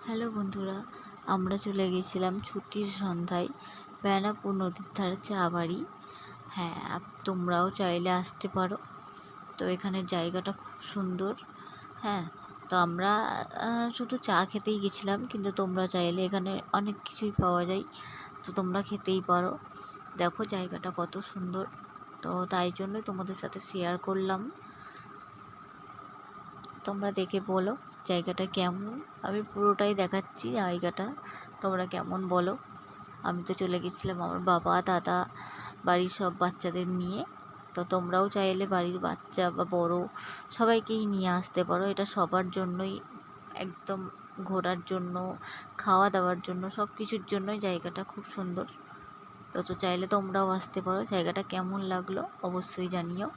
Hello বন্ধুরা, আমরা চলে গেছিলাম ছুটির সন্ধ্যায় বেনাপুর নদীর ধারে চা বাড়ি। হ্যাঁ, তোমরাও চাইলে আসতে পারো। তো এখানে জায়গাটা খুব সুন্দর। হ্যাঁ, তো আমরা শুধু চা খেতেই গেছিলাম, কিন্তু তোমরা চাইলে এখানে অনেক কিছুই পাওয়া যায়, তো তোমরা খেতেই পারো। দেখো জায়গাটা কত সুন্দর, তো তাই জন্য তোমাদের সাথে শেয়ার করলাম। তোমরা দেখে বলো জায়গাটা কেমন। আমি পুরোটাই দেখাচ্ছি জায়গাটা, তোমরা কেমন বলো। আমি তো চলে গেছিলাম আমার বাবা, দাদা, বাড়ির সব বাচ্চাদের নিয়ে। তো তোমরাও চাইলে বাড়ির বাচ্চা বা বড় সবাইকেই নিয়ে আসতে পারো। এটা সবার জন্যই, একদম ঘোরার জন্য, খাওয়া দাওয়ার জন্য, সব কিছুর জন্যই জায়গাটা খুব সুন্দর। তো চাইলে তোমরাও আসতে পারো। জায়গাটা কেমন লাগলো অবশ্যই জানিও।